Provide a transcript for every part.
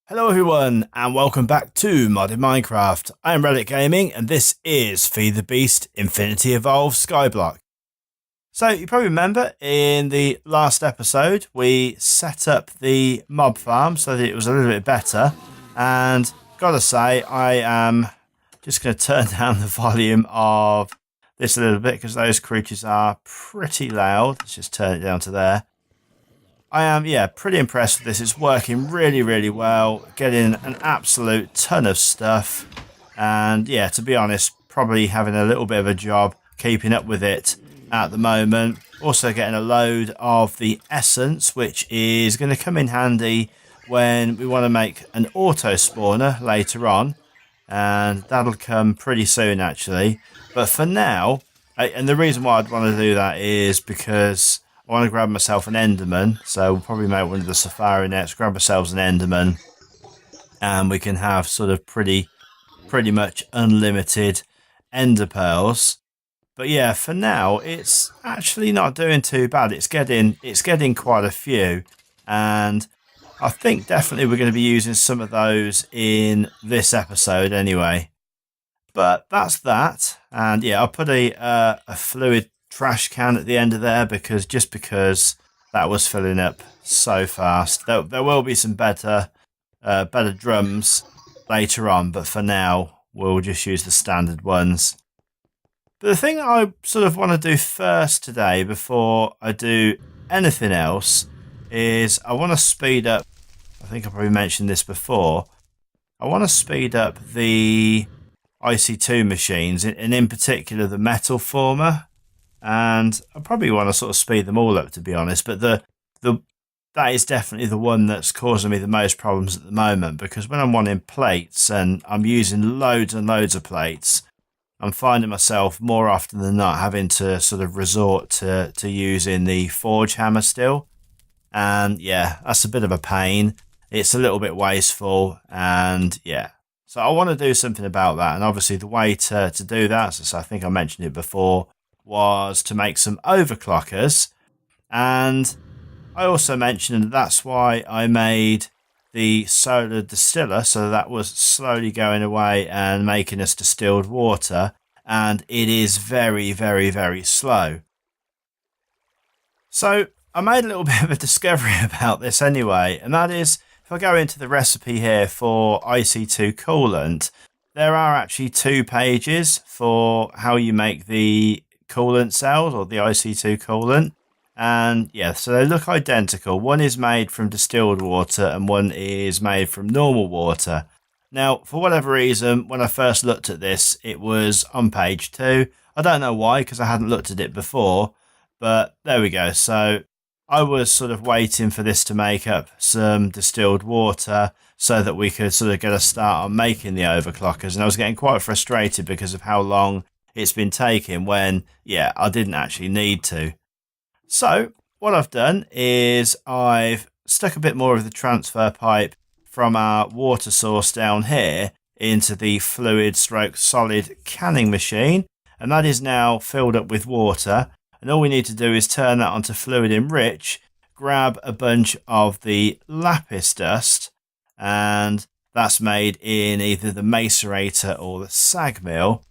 Hello everyone and welcome back to Modded Minecraft. I am Reliikgaming and this is FTB Infinity Evolved Skyblock. So you probably remember in the last episode we set up the mob farm so that it was a little bit better, and gotta say I am just going to turn down the volume of this a little bit because those creatures are pretty loud. Let's just turn it down to there. I am, pretty impressed with this. It's working really well, getting an absolute ton of stuff. And yeah, to be honest, probably having a little bit of a job keeping up with it at the moment. Also getting a load of the essence, which is going to come in handy when we want to make an auto spawner later on. And that'll come pretty soon, actually. But for now, and the reason why I'd want to do that is because I want to grab myself an Enderman, so we'll probably make one of the safari nets, grab ourselves an Enderman, and we can have sort of pretty much unlimited Ender pearls. But yeah, for now, it's actually not doing too bad. It's getting quite a few, and I think definitely we're going to be using some of those in this episode anyway. But that's that, and yeah, I'll put a fluid trash can at the end of there because that was filling up so fast. There will be some better drums later on, but for now we'll just use the standard ones. But the thing I sort of want to do first today before I do anything else is I want to speed up, I think I probably mentioned this before, I want to speed up the IC2 machines, and in particular the metal former. And I probably want to sort of speed them all up, to be honest. But that is definitely the one that's causing me the most problems at the moment, because when I'm wanting plates and I'm using loads and loads of plates, I'm finding myself more often than not having to sort of resort to using the forge hammer still. And yeah, that's a bit of a pain. It's a little bit wasteful, and yeah. So I want to do something about that. And obviously the way to do that, so I think I mentioned it before, was to make some overclockers. And I also mentioned that's why I made the solar distiller, so that was slowly going away and making us distilled water, and it is very slow. So I made a little bit of a discovery about this anyway, and that is if I go into the recipe here for IC2 coolant, there are actually 2 pages for how you make the coolant cells, or the IC2 coolant, and yeah, so they look identical. One is made from distilled water and one is made from normal water. Now, for whatever reason, when I first looked at this, it was on page 2. I don't know why, because I hadn't looked at it before, but there we go. So I was sort of waiting for this to make up some distilled water so that we could sort of get a start on making the overclockers, and I was getting quite frustrated because of how long it's been taking when, yeah, I didn't actually need to. So what I've done is I've stuck a bit more of the transfer pipe from our water source down here into the fluid stroke solid canning machine, and that is now filled up with water. And all we need to do is turn that onto fluid enrich, grab a bunch of the lapis dust, and that's made in either the macerator or the sag mill.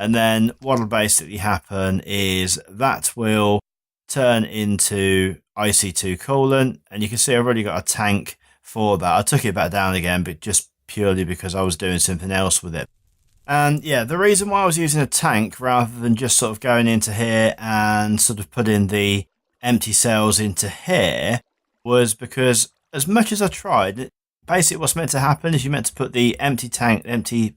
And then what will basically happen is that will turn into IC2 coolant. And you can see I've already got a tank for that. I took it back down again, but just purely because I was doing something else with it. And yeah, the reason why I was using a tank rather than just sort of going into here and sort of putting the empty cells into here was because as much as I tried, basically what's meant to happen is you're meant to put the empty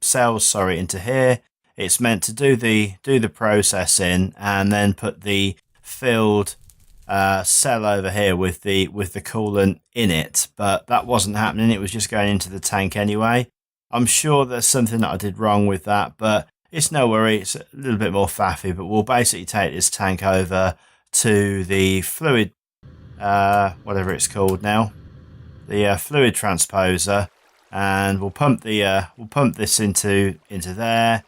cells into here. It's meant to do the processing and then put the filled cell over here with the coolant in it, but that wasn't happening. It was just going into the tank anyway. I'm sure there's something that I did wrong with that, but it's no worry. It's a little bit more faffy, but we'll basically take this tank over to the fluid, whatever it's called now, the fluid transposer, and we'll pump this into there.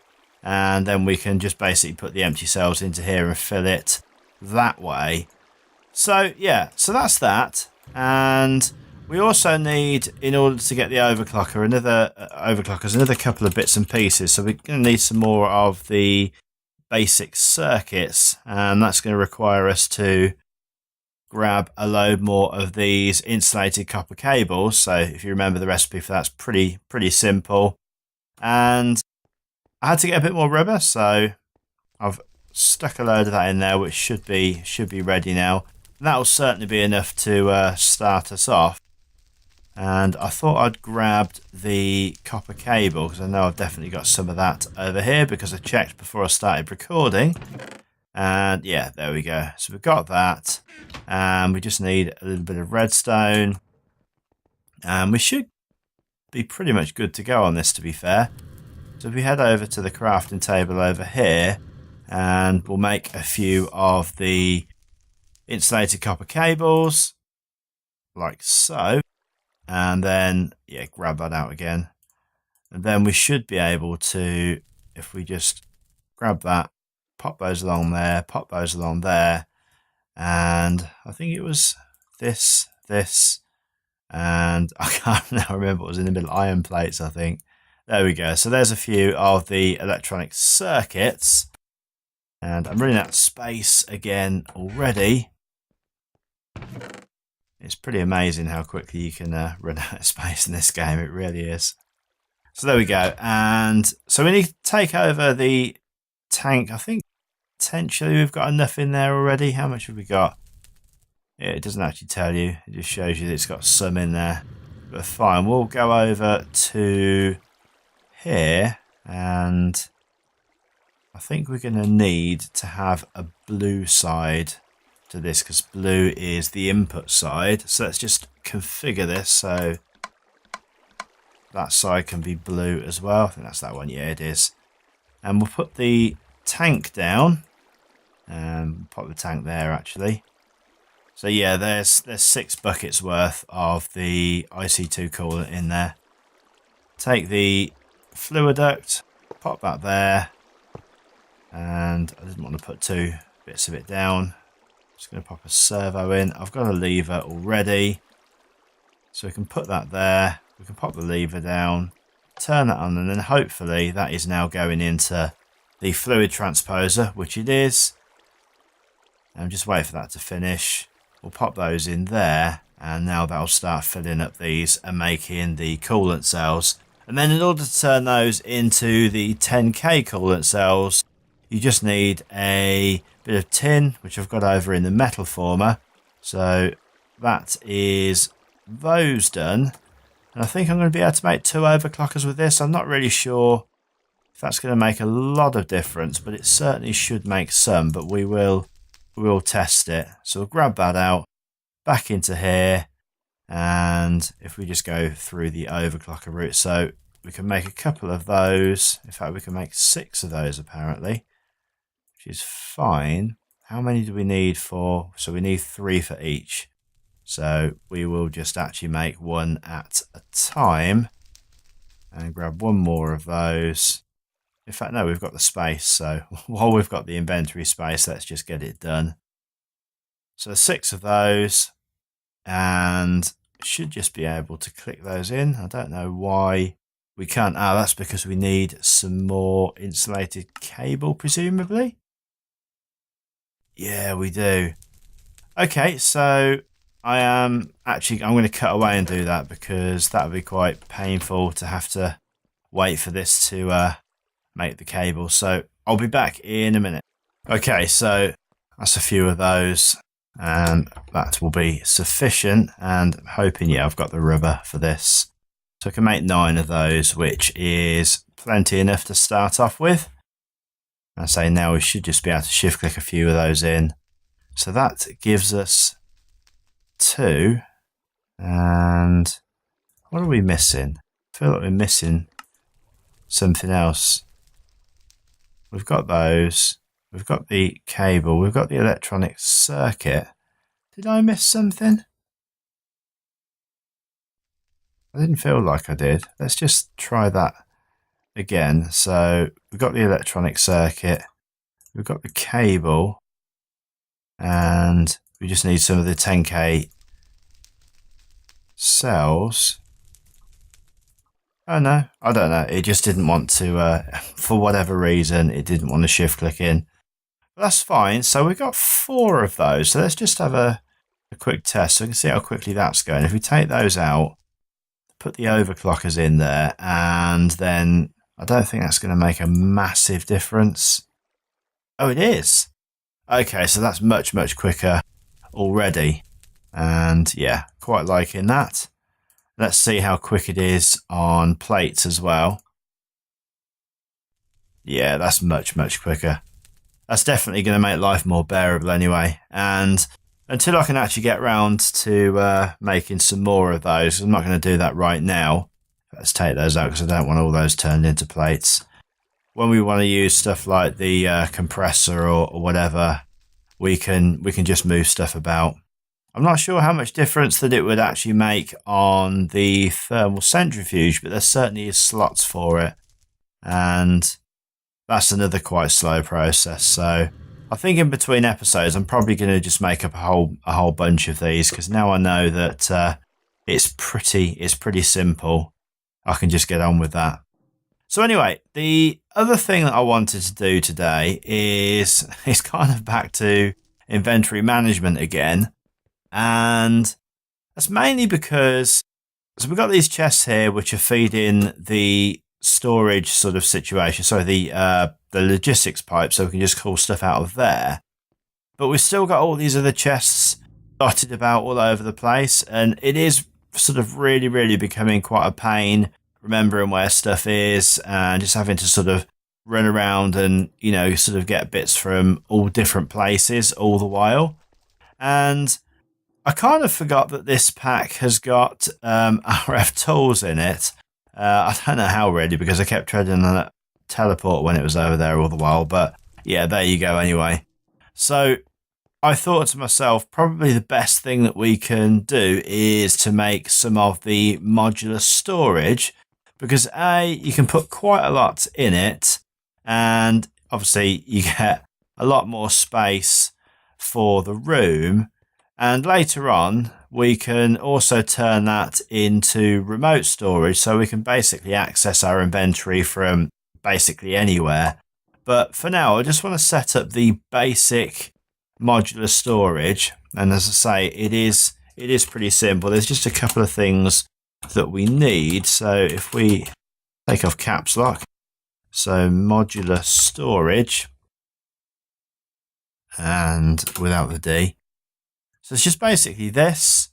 And then we can just basically put the empty cells into here and fill it that way. So yeah, so that's that. And we also need, in order to get the overclockers, another couple of bits and pieces. So we're going to need some more of the basic circuits, and that's going to require us to grab a load more of these insulated copper cables. So if you remember, the recipe for that's pretty simple. And I had to get a bit more rubber, so I've stuck a load of that in there, which should be ready now. That'll certainly be enough to start us off. And I thought I'd grabbed the copper cable, because I know I've definitely got some of that over here, because I checked before I started recording. And yeah, there we go. So we've got that, and we just need a little bit of redstone, and we should be pretty much good to go on this, to be fair. So if we head over to the crafting table over here, and we'll make a few of the insulated copper cables, like so. And then, yeah, grab that out again. And then we should be able to, if we just grab that, pop those along there, pop those along there. And I think it was this, and I can't now remember what was in the middle. Iron plates, I think. There we go. So there's a few of the electronic circuits. And I'm running out of space again already. It's pretty amazing how quickly you can run out of space in this game. It really is. So there we go. And so we need to take over the tank. I think potentially we've got enough in there already. How much have we got? Yeah, it doesn't actually tell you. It just shows you that it's got some in there. But fine. We'll go over to here. And I think we're going to need to have a blue side to this, because blue is the input side. So let's just configure this so that side can be blue as well. I think that's that one. Yeah, it is. And we'll put the tank down and pop the tank there actually. So yeah, there's 6 buckets worth of the IC2 coolant in there. Take the fluid duct, pop that there, and I didn't want to put 2 bits of it down. Just going to pop a servo in. I've got a lever already, so we can put that there. We can pop the lever down, turn that on, and then hopefully that is now going into the fluid transposer, which it is. And just wait for that to finish. We'll pop those in there, and now that'll start filling up these and making the coolant cells. And then in order to turn those into the 10K coolant cells, you just need a bit of tin, which I've got over in the metal former. So that is those done. And I think I'm going to be able to make 2 overclockers with this. I'm not really sure if that's going to make a lot of difference, but it certainly should make some. But we will test it. So we'll grab that out, back into here. And if we just go through the overclocker route, so we can make a couple of those. In fact, we can make 6 of those apparently, which is fine. How many do we need for? So we need 3 for each. So we will just actually make 1 at a time and grab 1 more of those. In fact, no, we've got the space. So while we've got the inventory space, let's just get it done. So 6 of those, and should just be able to click those in. I don't know why we can't. Ah, that's because we need some more insulated cable, presumably. Yeah, we do. Okay, so I'm going to cut away and do that, because that would be quite painful to have to wait for this to make the cable. So I'll be back in a minute. Okay, so that's a few of those, and that will be sufficient. And I'm hoping, yeah, I've got the rubber for this. So I can make 9 of those, which is plenty enough to start off with. I say now we should just be able to shift click a few of those in. So that gives us 2. And what are we missing? I feel like we're missing something else. We've got those. We've got the cable. We've got the electronic circuit. Did I miss something? I didn't feel like I did. Let's just try that again. So we've got the electronic circuit. We've got the cable. And we just need some of the 10K cells. Oh no, I don't know. It just didn't want to, for whatever reason, it didn't want to shift click in. But that's fine. So we've got 4 of those. So let's just have a quick test so we can see how quickly that's going. If we take those out, put the overclockers in there, and then I don't think that's going to make a massive difference. Oh, it is. Okay, so that's much, much quicker already. And yeah, quite liking that. Let's see how quick it is on plates as well. Yeah, that's much, much quicker. That's definitely going to make life more bearable anyway. And until I can actually get around to making some more of those, I'm not going to do that right now. Let's take those out because I don't want all those turned into plates. When we want to use stuff like the compressor or whatever, we can just move stuff about. I'm not sure how much difference that it would actually make on the thermal centrifuge, but there certainly is slots for it. And that's another quite slow process. So I think in between episodes, I'm probably going to just make up a whole bunch of these because now I know that it's pretty simple. I can just get on with that. So anyway, the other thing that I wanted to do today is kind of back to inventory management again. And that's mainly because we've got these chests here which are feeding the storage sort of situation. So the logistics pipe, so we can just call stuff out of there. But we've still got all these other chests dotted about all over the place. And it is sort of really, really becoming quite a pain remembering where stuff is and just having to sort of run around and, you know, sort of get bits from all different places all the while. And I kind of forgot that this pack has got RFTools in it. I don't know how really, because I kept treading on a teleport when it was over there all the while. But yeah, there you go anyway. So I thought to myself, probably the best thing that we can do is to make some of the modular storage. Because you can put quite a lot in it. And obviously you get a lot more space for the room. And later on, we can also turn that into remote storage. So we can basically access our inventory from basically anywhere. But for now, I just want to set up the basic modular storage. And as I say, it is pretty simple. There's just a couple of things that we need. So if we take off caps lock, so modular storage, and without the D. So it's just basically this,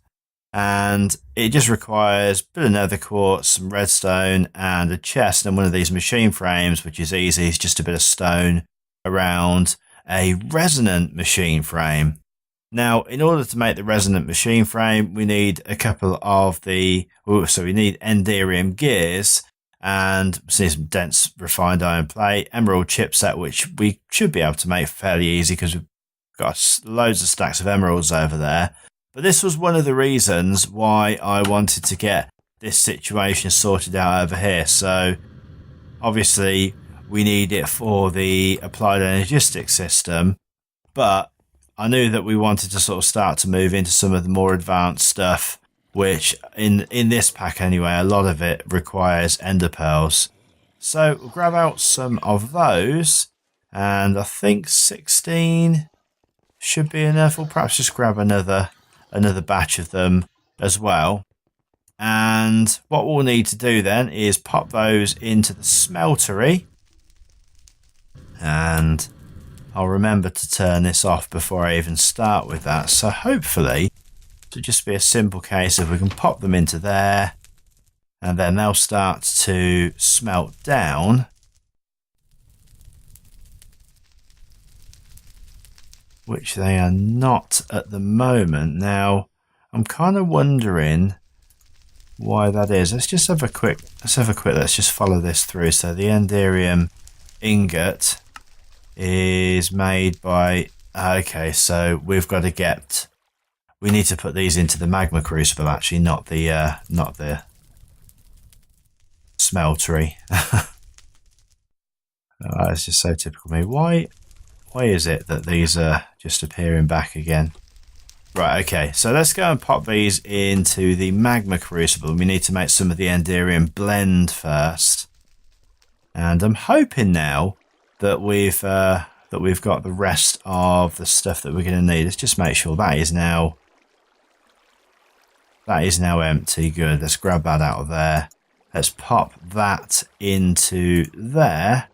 and it just requires a bit of nether quartz, some redstone, and a chest, and one of these machine frames, which is easy. It's just a bit of stone around a resonant machine frame. Now, in order to make the resonant machine frame, we need a couple of we need enderium gears and some dense refined iron plate, emerald chipset, which we should be able to make fairly easy because we've got loads of stacks of emeralds over there. But this was one of the reasons why I wanted to get this situation sorted out over here. So obviously we need it for the applied energistics system, but I knew that we wanted to sort of start to move into some of the more advanced stuff, which in this pack anyway, a lot of it requires ender pearls. So we'll grab out some of those, and I think 16 should be enough. We'll perhaps just grab another batch of them as well. And what we'll need to do then is pop those into the smeltery, and I'll remember to turn this off before I even start with that. So hopefully it'll just be a simple case of we can pop them into there, and then they'll start to smelt down. Which they are not at the moment. Now, I'm kind of wondering why that is. Let's just have a quick, let's just follow this through. So the enderium ingot is made by, okay, so we've got to we need to put these into the magma crucible, actually, not the smeltery. Oh, that's just so typical of me. Why is it that these are just appearing back again? Right, okay, so let's go and pop these into the magma crucible. We need to make some of the Enderium blend first. And I'm hoping now that we've got the rest of the stuff that we're going to need. Let's just make sure that is now empty. Good. Let's grab that out of there. Let's pop that into there.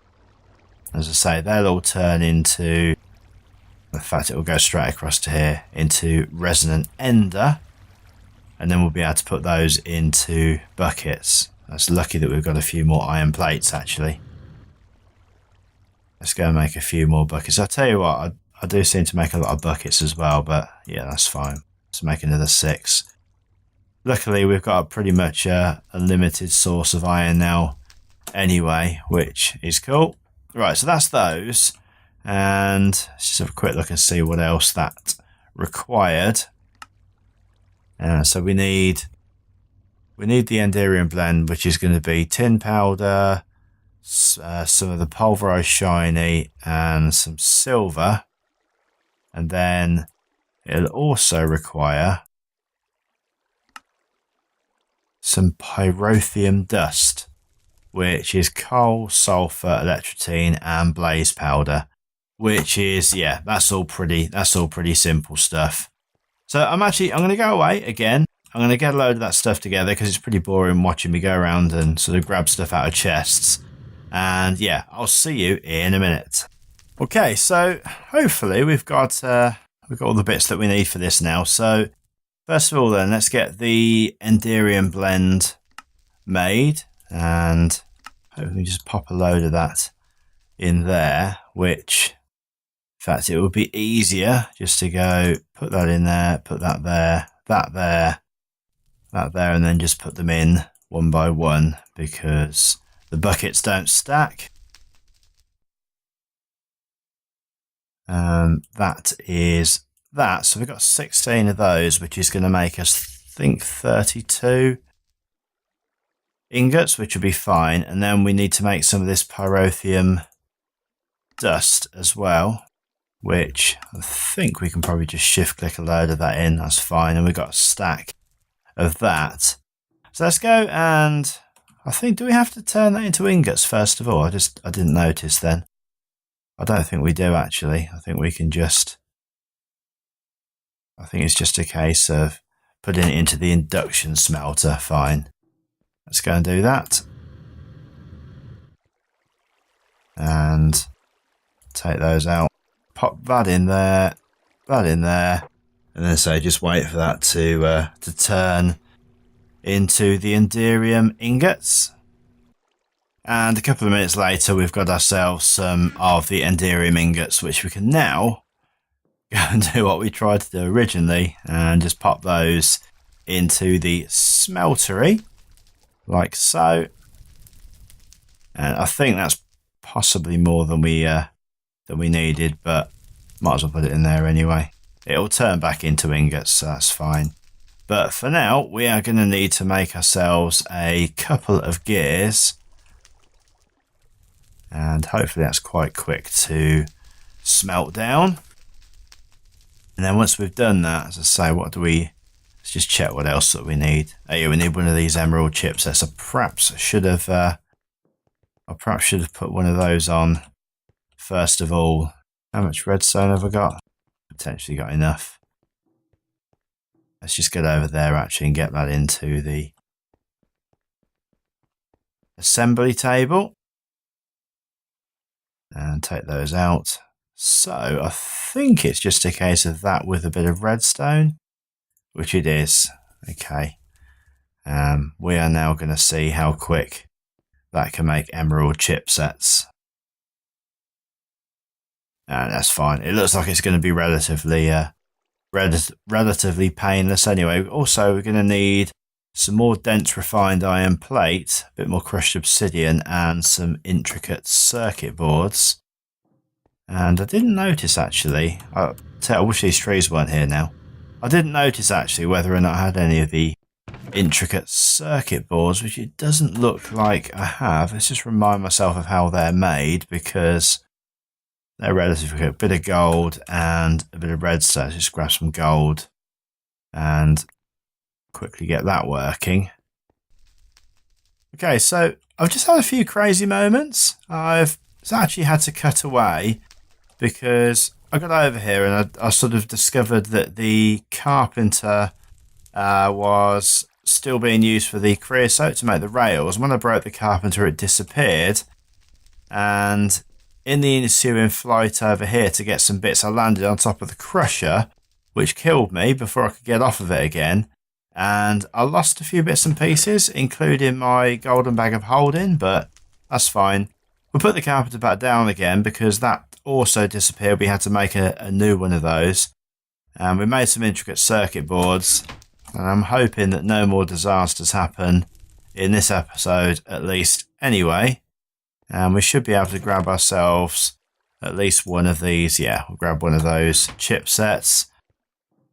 As I say, they'll all turn into... In fact, it will go straight across to here into resonant ender. And then we'll be able to put those into buckets. That's lucky that we've got a few more iron plates, actually. Let's go and make a few more buckets. I'll tell you what, I do seem to make a lot of buckets as well, but yeah, that's fine. Let's make another 6. Luckily, we've got pretty much a limited source of iron now anyway, which is cool. Right, so that's those. And let's just have a quick look and see what else that required. So we need the Enderium blend, which is going to be tin powder, some of the pulverized shiny, and some silver. And then it'll also require some pyrotheum dust, which is coal, sulfur, electrotine, and blaze powder. Which is, yeah, that's all pretty simple stuff. So I'm going to go away again. I'm going to get a load of that stuff together because it's pretty boring watching me go around and sort of grab stuff out of chests. And yeah, I'll see you in a minute. Okay, so hopefully we've got all the bits that we need for this now. So first of all then, let's get the Enderium blend made. And hopefully just pop a load of that in there, which... In fact, it would be easier just to go put that in there, put that there, that there, that there, and then just put them in one by one because the buckets don't stack. That is that. So we've got 16 of those, which is going to make us, I think, 32 ingots, which will be fine. And then we need to make some of this pyrotheum dust as well, which I think we can probably just shift click a load of that in. That's fine. And we've got a stack of that. So let's go and I think, do we have to turn that into ingots first of all? I didn't notice then. I don't think we do actually. I think we can just, I think it's just a case of putting it into the induction smelter. Fine. Let's go and do that. And take those out. Pop that in there, and then say just wait for that to turn into the Enderium ingots. And a couple of minutes later, we've got ourselves some of the Enderium ingots, which we can now go and do what we tried to do originally, and just pop those into the smeltery, like so. And I think that's possibly more than we needed, but might as well put it in there anyway. It'll turn back into ingots, so that's fine. But for now, we are going to need to make ourselves a couple of gears. And hopefully that's quite quick to smelt down. And then once we've done that, as I say, let's just check what else that we need. Oh yeah, we need one of these emerald chipsets. I perhaps should have put one of those on first of all. How much redstone have I got? Potentially got enough. Let's just get over there actually and get that into the assembly table. And take those out. So I think it's just a case of that with a bit of redstone, which it is. Okay. We are now going to see how quick that can make emerald chipsets. And that's fine. It looks like it's going to be relatively painless anyway. Also, we're going to need some more dense refined iron plate, a bit more crushed obsidian, and some intricate circuit boards. And I didn't notice actually, I wish these trees weren't here now. I didn't notice actually whether or not I had any of the intricate circuit boards, which it doesn't look like I have. Let's just remind myself of how they're made because they're relatively quick. A bit of gold and a bit of redstone. Just grab some gold and quickly get that working. Okay, so I've just had a few crazy moments. I've actually had to cut away because I got over here and I sort of discovered that the carpenter was still being used for the creosote to make the rails. When I broke the carpenter, it disappeared. And in the ensuing flight over here to get some bits, I landed on top of the crusher, which killed me before I could get off of it again. And I lost a few bits and pieces, including my golden bag of holding, but that's fine. We'll put the carpenter back down again because that also disappeared. We had to make a new one of those. And we made some intricate circuit boards. And I'm hoping that no more disasters happen in this episode, at least anyway. And we should be able to grab ourselves at least one of these. Yeah, we'll grab one of those chipsets.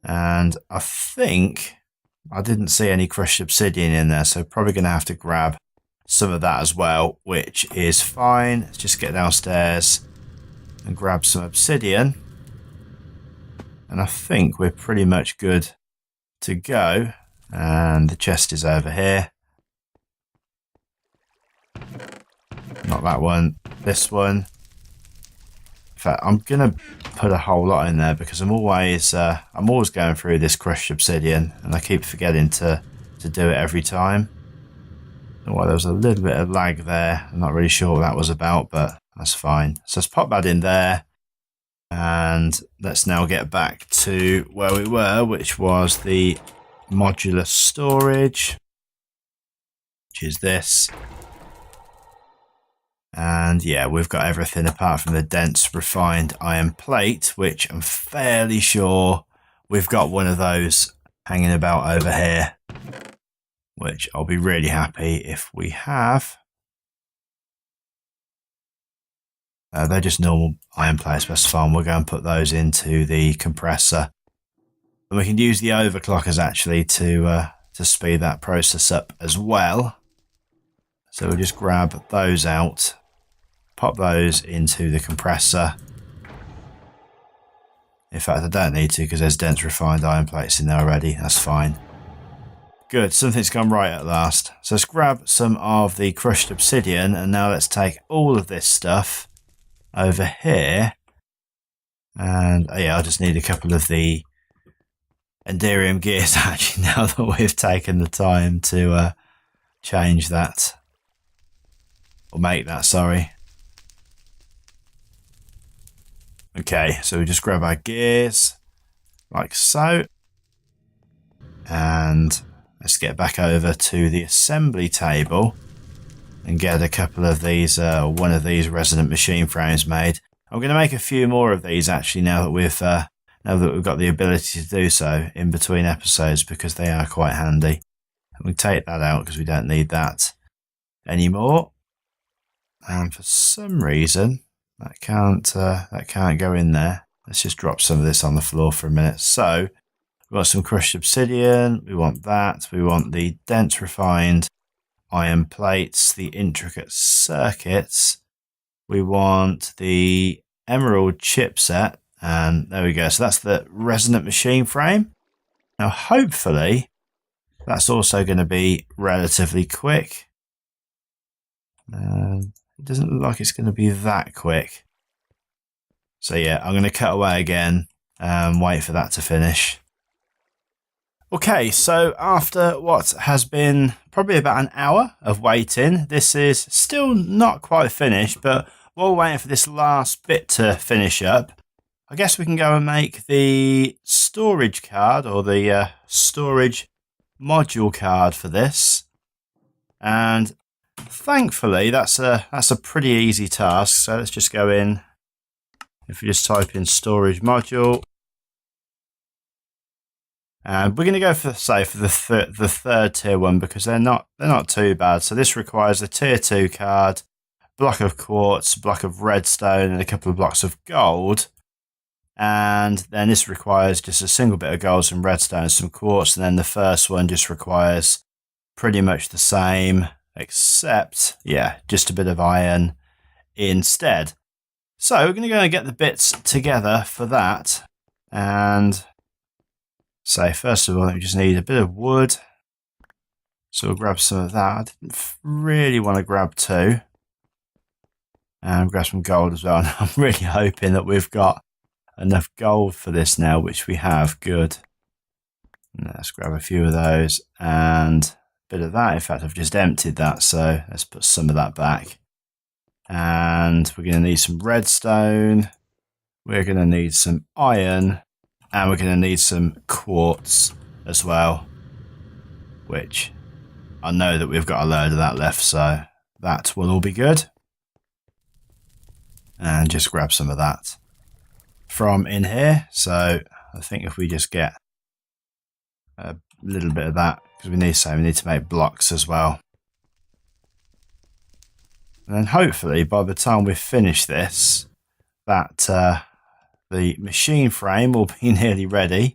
And I think I didn't see any crushed obsidian in there, so probably going to have to grab some of that as well, which is fine. Let's just get downstairs and grab some obsidian. And I think we're pretty much good to go. And the chest is over here. Not that one, this one. In fact, I'm going to put a whole lot in there because I'm always going through this crushed obsidian and I keep forgetting to do it every time. Well, there was a little bit of lag there. I'm not really sure what that was about, but that's fine. So let's pop that in there. And let's now get back to where we were, which was the modular storage, which is this. And yeah, we've got everything apart from the dense refined iron plate, which I'm fairly sure we've got one of those hanging about over here, which I'll be really happy if we have. They're just normal iron plates, but that's fine. We'll go and put those into the compressor. And we can use the overclockers actually to speed that process up as well. So we'll just grab those out. Pop those into the compressor. In fact, I don't need to because there's dense refined iron plates in there already. That's fine. Good, something's gone right at last. So let's grab some of the crushed obsidian and now let's take all of this stuff over here. And yeah, I just need a couple of the Enderium gears actually now that we've taken the time to change that. Or make that, sorry. Okay, so we just grab our gears, like so. And let's get back over to the assembly table and get a couple of these, one of these resonant machine frames made. I'm going to make a few more of these actually now that we've got the ability to do so in between episodes because they are quite handy. And we take that out because we don't need that anymore. And for some reason that can't go in there. Let's just drop some of this on the floor for a minute. So we've got some crushed obsidian. We want that. We want the dense refined iron plates, the intricate circuits. We want the emerald chipset. And there we go. So that's the resonant machine frame. Now, hopefully, that's also going to be relatively quick. It doesn't look like it's going to be that quick. So yeah, I'm going to cut away again and wait for that to finish. Okay, so after what has been probably about an hour of waiting, this is still not quite finished, but while we're waiting for this last bit to finish up, I guess we can go and make the storage card or the storage module card for this. And thankfully, that's a pretty easy task. So let's just go in. If you just type in storage module, and we're going to go for the third tier one because they're not too bad. So this requires a tier 2 card, block of quartz, block of redstone, and a couple of blocks of gold. And then this requires just a single bit of gold, some redstone, some quartz, and then the first one just requires pretty much the same. Except, yeah, just a bit of iron instead. So we're going to go and get the bits together for that. And So first of all, we just need a bit of wood. So we'll grab some of that. I didn't really want to grab 2. And grab some gold as well. And I'm really hoping that we've got enough gold for this now, which we have. Good. Let's grab a few of those and a bit of that. In fact, I've just emptied that, so let's put some of that back. And we're going to need some redstone. We're going to need some iron. And we're going to need some quartz as well, which I know that we've got a load of that left, so that will all be good. And just grab some of that from in here. So I think if we just get a little bit of that, because we need to make blocks as well. And then hopefully by the time we finish this, that the machine frame will be nearly ready.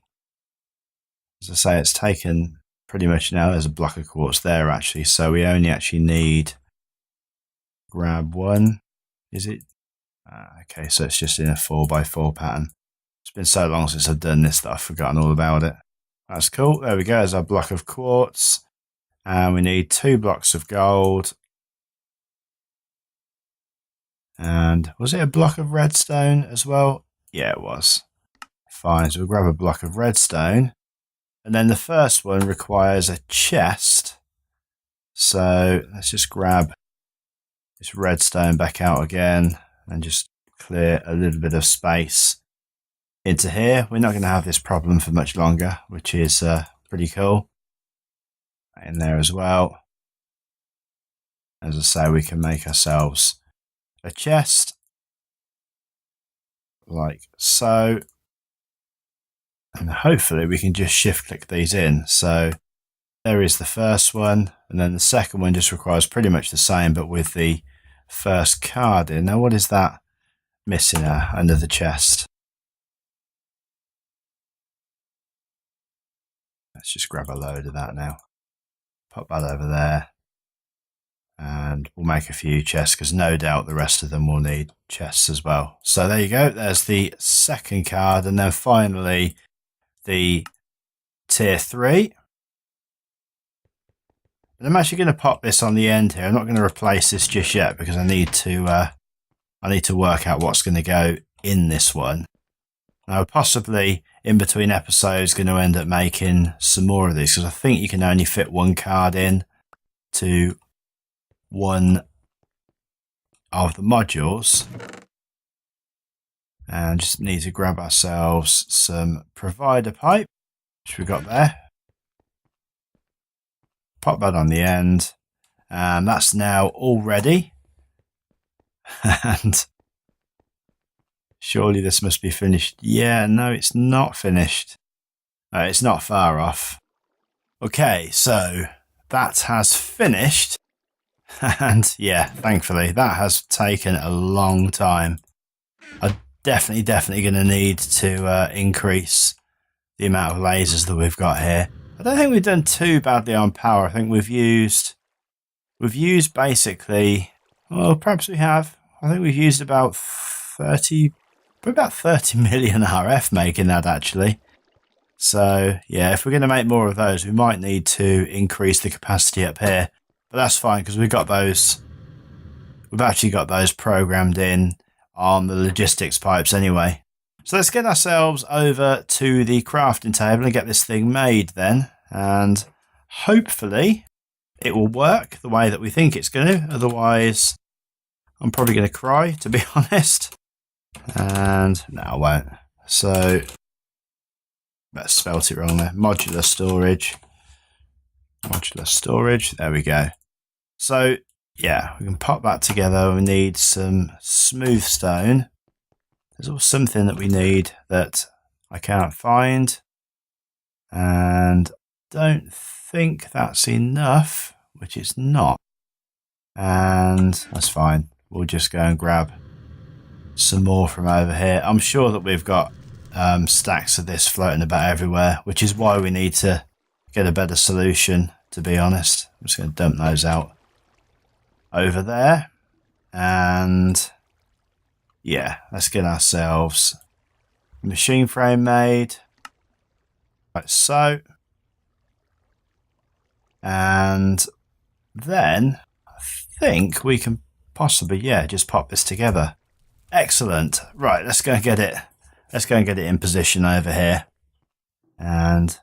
As I say, it's taken pretty much now. There's a block of quartz there actually, so we only actually need grab 1. Is it? Okay, so it's just in a 4x4 pattern. It's been so long since I've done this that I've forgotten all about it. That's cool. There we go. There's our block of quartz. And we need 2 blocks of gold. And was it a block of redstone as well? Yeah, it was. Fine. So we'll grab a block of redstone. And then the first one requires a chest. So let's just grab this redstone back out again and just clear a little bit of space into here. We're not going to have this problem for much longer, which is pretty cool. In there as well. As I say, we can make ourselves a chest like so. And hopefully we can just shift click these in. So there is the first one. And then the second one just requires pretty much the same, but with the first card in. Now, what is that missing under the chest? Let's just grab a load of that now. Pop that over there. And we'll make a few chests because no doubt the rest of them will need chests as well. So there you go. There's the second card. And then finally, the tier 3. And I'm actually going to pop this on the end here. I'm not going to replace this just yet because I need to work out what's going to go in this one. Now, possibly in between episodes, going to end up making some more of these because I think you can only fit 1 card in to one of the modules. And just need to grab ourselves some provider pipe, which we've got there. Pop that on the end, and that's now all ready. And surely this must be finished. Yeah, no, it's not finished. It's not far off. Okay, so that has finished. And yeah, thankfully, that has taken a long time. I'm definitely going to need to increase the amount of lasers that we've got here. I don't think we've done too badly on power. I think we've used basically, well, perhaps we have. I think we've used about 30 million RF making that actually. So yeah, if we're going to make more of those, we might need to increase the capacity up here. But that's fine because we've got those. We've actually got those programmed in on the logistics pipes anyway. So let's get ourselves over to the crafting table and get this thing made then. And hopefully it will work the way that we think it's going to. Otherwise, I'm probably going to cry, to be honest. And no, I won't. So, let's spelt it wrong there. Modular storage. Modular storage. There we go. So, yeah, we can pop that together. We need some smooth stone. There's also something that we need that I can't find. And don't think that's enough, which it's not. And that's fine. We'll just go and grab some more from over here. I'm sure that we've got stacks of this floating about everywhere, which is why we need to get a better solution, to be honest. I'm just going to dump those out over there. And yeah, let's get ourselves a machine frame made. like so. And then I think we can possibly, just pop this together. Excellent. Right, let's go and get it. Let's go and get it in position over here. And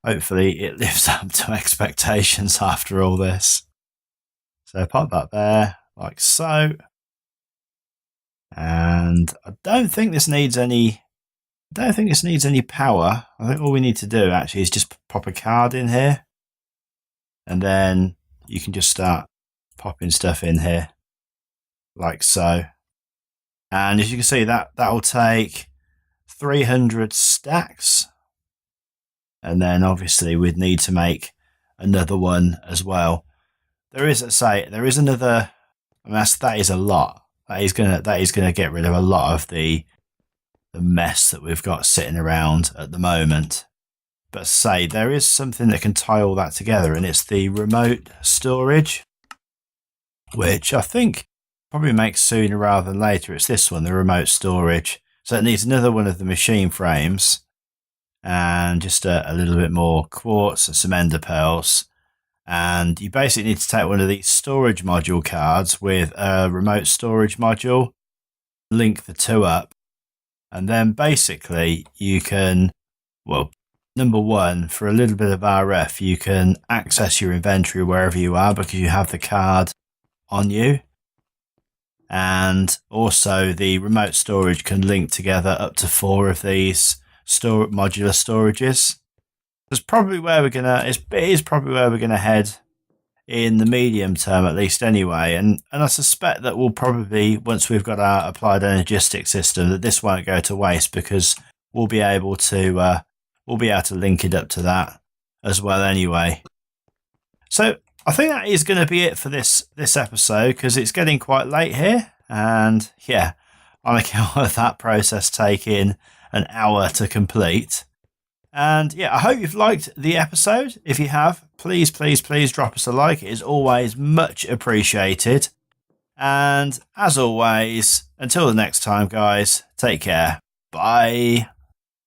hopefully it lives up to expectations after all this. So pop that there, like so. And I don't think this needs any power. I think all we need to do actually is just pop a card in here. And then you can just start popping stuff in here. Like so. And as you can see, that will take 300 stacks. And then obviously we'd need to make another one as well. There is another. I mean, that is a lot. That is gonna get rid of a lot of the mess that we've got sitting around at the moment. But say there is something that can tie all that together, and it's the remote storage, which I think probably makes sooner rather than later. It's this one, the remote storage. So it needs another one of the machine frames and just a little bit more quartz and some ender pearls. And you basically need to take one of these storage module cards with a remote storage module, link the two up, and then basically you can, well, number one, for a little bit of RF, you can access your inventory wherever you are because you have the card on you. And also the remote storage can link together up to 4 of these modular storages. That's probably where we're gonna. It is probably where we're gonna head in the medium term, at least anyway. And I suspect that we'll probably, once we've got our applied energistic system, that this won't go to waste because we'll be able to link it up to that as well anyway. So I think that is going to be it for this episode because it's getting quite late here, and on account of that process taking an hour to complete. And I hope you've liked the episode. If you have, please drop us a like. It is always much appreciated. And as always, until the next time, guys, take care. Bye.